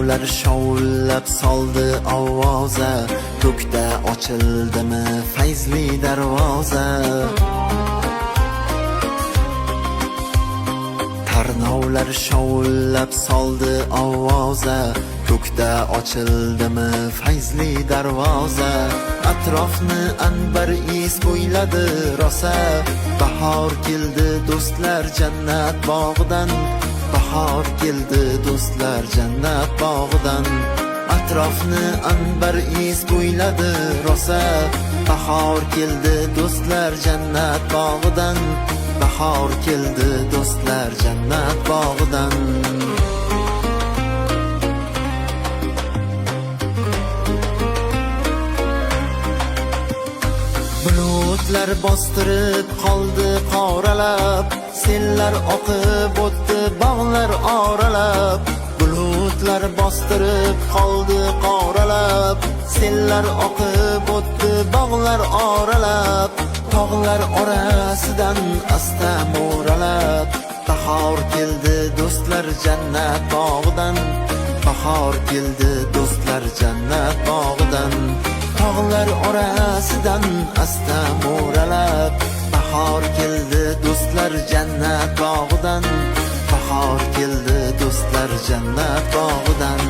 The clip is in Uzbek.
Tarnovlar shovullab soldi ovoza, ko'kda ochildimi fayzli darvoza. Tarnovlar shovullab soldi ovoza, ko'kda ochildimi fayzli darvoza. Atrofni anbar is bo'yladi rosa, bahor keldi do'stlar jannat bog'idan. Bahor keldi do'stlar jannat bog'idan. Atrofni anbar is bo'yladi rosa, bahor keldi do'stlar jannat bog'idan. Bahor keldi do'stlar jannat bog'idan. Bulutlar bostirib qoldi qoralab, sellar oqib o'tdi bog'lar oralab. Bulutlar bostirib qoldi qoralab, sellar oqib o'tdi bog'lar oralab. Tog'lar orasidan asta mo'ralab, bahor keldi do'stlar jannat bog'idan. Bahor keldi do'stlar jannat bog'idan. Tog'lar orasidan asta mo'ralab, bahor keldi do'stlar jannat bog'idan. Bahor keldi do'stlar jannat bog'idan.